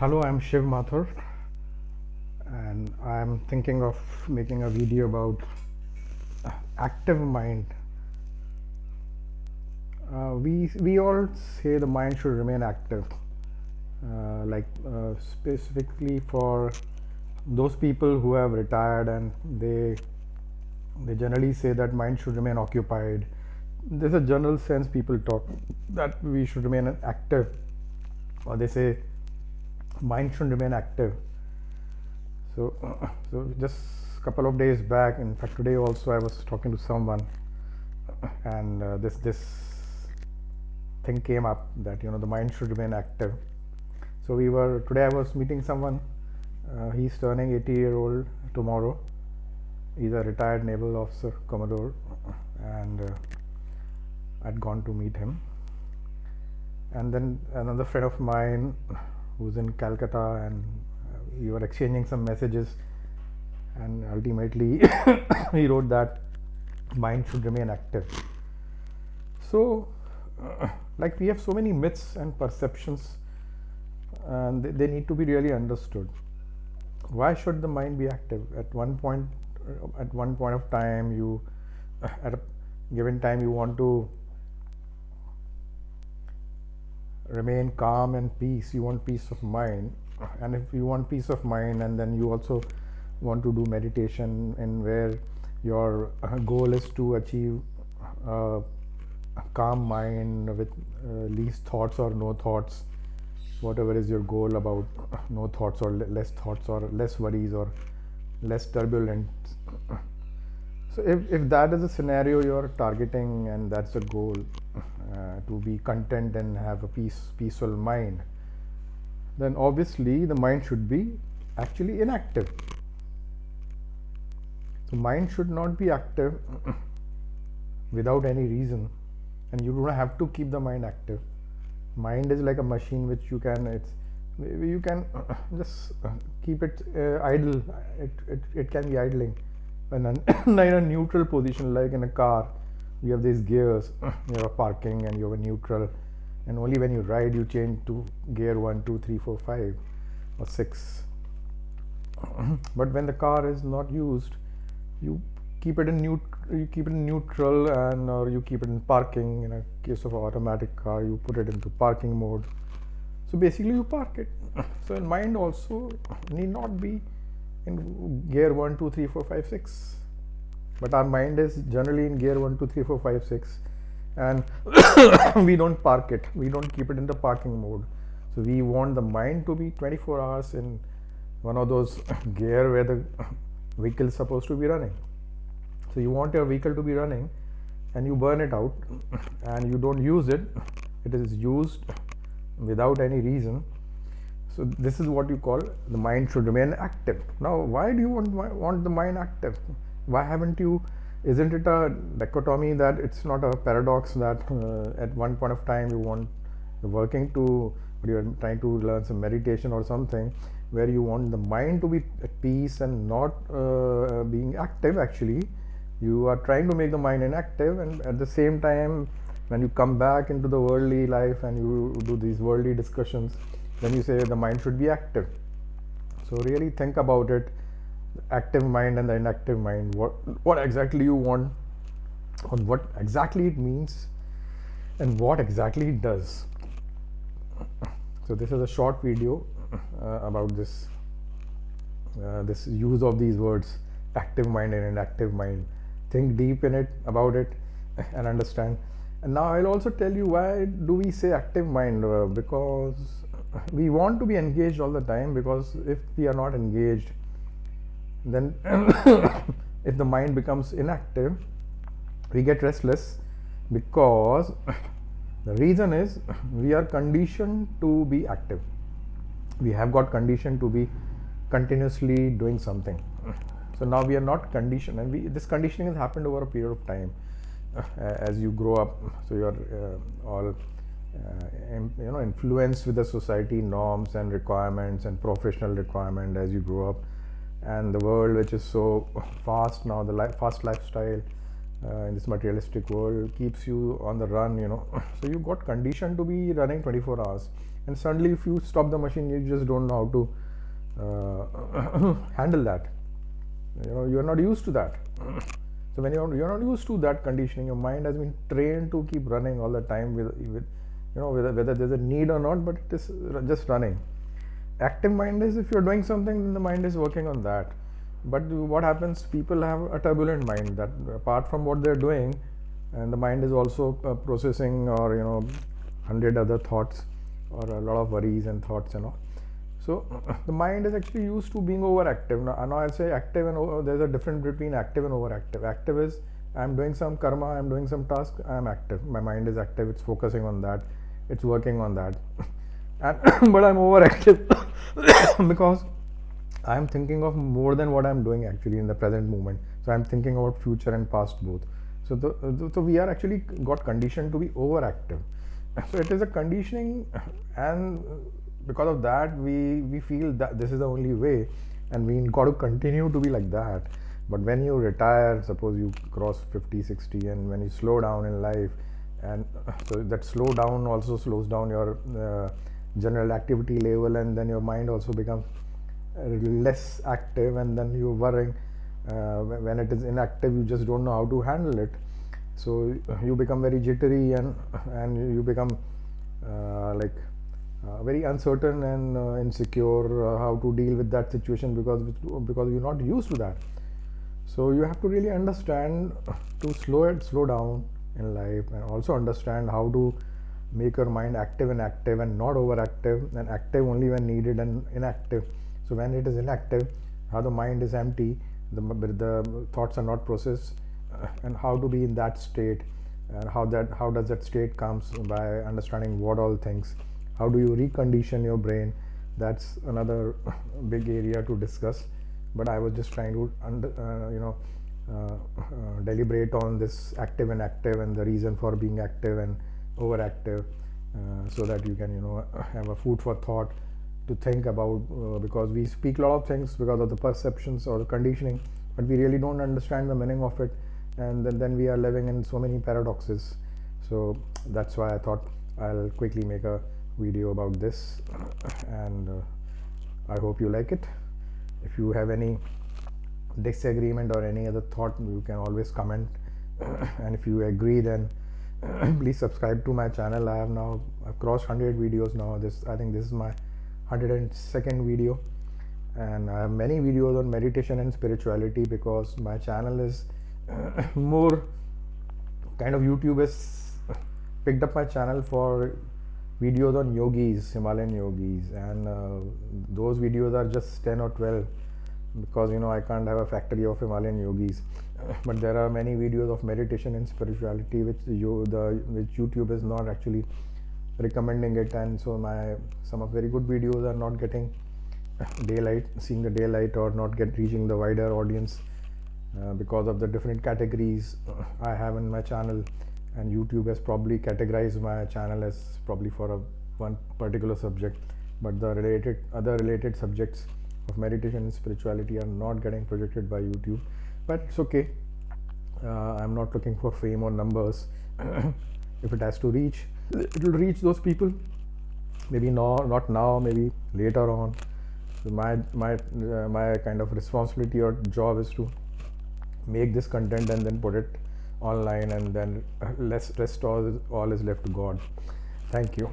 Hello, I'm Shiv Mathur, and I'm thinking of making a video about active mind. We all say the mind should remain active, specifically for those people who have retired, and they generally say that mind should remain occupied. There's a general sense people talk that we should remain active, or they say mind should remain active. So just a couple of days back, in fact today also, I was talking to someone, and this thing came up that the mind should remain active. So today I was meeting someone. He's turning 80-year-old tomorrow. He's a retired naval officer, Commodore, and I'd gone to meet him. And then another friend of mine who's in Calcutta, and we were exchanging some messages, and ultimately he wrote that mind should remain active. So like, we have so many myths and perceptions, and they need to be really understood. Why should the mind be active? At one point of time, at a given time, you want to remain calm and peace. You want peace of mind, and if you want peace of mind, and then you also want to do meditation, and where your goal is to achieve a calm mind with least thoughts or no thoughts, whatever is your goal, about no thoughts or less thoughts, or less worries, or less turbulence. So if that is a scenario you're targeting, and that's the goal, to be content and have a peaceful mind, then obviously the mind should be actually inactive. So mind should not be active without any reason, and you don't have to keep the mind active. Mind is like a machine which you can just keep it idle. It can be idling in a neutral position, like in a car. You have these gears. You have a parking and you have a neutral, and only when you ride you change to gear 1, 2, 3, 4, 5 or 6. But when the car is not used, you keep it in neutral, and or you keep it in parking. In a case of an automatic car, you put it into parking mode. So basically you park it. So in mind also need not be in gear 1, 2, 3, 4, 5, 6, but our mind is generally in gear 1, 2, 3, 4, 5, 6, and we don't park it, we don't keep it in the parking mode. So we want the mind to be 24 hours in one of those gear where the vehicle is supposed to be running. So you want your vehicle to be running, and you burn it out, and you don't use it. It is used without any reason. So this is what you call the mind should remain active. Now, why do you want the mind active? Why haven't you? Isn't it a dichotomy, that it's not a paradox that at one point of time you're working to, or you're trying to learn some meditation or something, where you want the mind to be at peace and not being active? Actually, you are trying to make the mind inactive, and at the same time, when you come back into the worldly life and you do these worldly discussions, then you say the mind should be active. So really think about it, the active mind and the inactive mind, what exactly you want, or what exactly it means, and what exactly it does. So this is a short video about this use of these words, active mind and inactive mind. Think deep in it, about it, and understand. And now I'll also tell you why do we say active mind. Because we want to be engaged all the time, because if we are not engaged, then if the mind becomes inactive, we get restless, because the reason is we are conditioned to be active. We have got conditioned to be continuously doing something. So now we are not conditioned, and this conditioning has happened over a period of time. As you grow up, so you are all influenced with the society norms and requirements and professional requirement as you grow up, and the world which is so fast now, the fast lifestyle, in this materialistic world keeps you on the run, so you got conditioned to be running 24 hours, and suddenly if you stop the machine, you just don't know how to handle that. You're not used to that. So when you're not used to that conditioning, your mind has been trained to keep running all the time with whether there's a need or not, but it is just running. Active mind is if you're doing something, then the mind is working on that. But what happens, people have a turbulent mind that apart from what they're doing, and the mind is also processing, or 100 other thoughts, or a lot of worries and thoughts and all. So the mind is actually used to being overactive. Now I'll say active and there's a difference between active and overactive. Active is I'm doing some karma, I'm doing some task, I'm active. My mind is active, it's focusing on that, it's working on that. And but I'm overactive because I'm thinking of more than what I'm doing actually in the present moment. So I'm thinking about future and past both. So we are actually got conditioned to be overactive. So it is a conditioning, and because of that we feel that this is the only way, and we got to continue to be like that. But when you retire, suppose you cross 50, 60, and when you slow down in life, and so that slow down also slows down your general activity level, and then your mind also becomes less active, and then you're worrying. When it is inactive, you just don't know how to handle it, so you become very jittery, and you become very uncertain and insecure how to deal with that situation, because you're not used to that. So you have to really understand to slow down in life, and also understand how to make your mind active and not overactive, and active only when needed, and inactive. So when it is inactive, how the mind is empty, the thoughts are not processed, and how to be in that state, and how does that state comes by understanding what all things. How do you recondition your brain? That's another big area to discuss. But I was just trying to deliberate on this active and the reason for being active and overactive, so that you can have a food for thought to think about, because we speak a lot of things because of the perceptions or the conditioning, but we really don't understand the meaning of it, and then we are living in so many paradoxes. So that's why I thought I'll quickly make a video about this, and I hope you like it. If you have any disagreement or any other thought, you can always comment, and if you agree, then please subscribe to my channel. I've crossed 100 videos now. I think this is my 102nd video, and I have many videos on meditation and spirituality, because my channel is more kind of, YouTube has picked up my channel for videos on yogis, Himalayan yogis, and those videos are just 10 or 12, because I can't have a factory of Himalayan yogis. But there are many videos of meditation and spirituality which YouTube is not actually recommending it, and so some of very good videos are not getting seeing the daylight, or not reaching the wider audience, because of the different categories I have in my channel. And YouTube has probably categorized my channel as probably for one particular subject, but the other related subjects of meditation and spirituality are not getting projected by YouTube. But it's okay. I'm not looking for fame or numbers. If it has to reach, it will reach those people. Maybe not now, maybe later on. So my kind of responsibility or job is to make this content and then put it online, and then rest all is left to God. Thank you.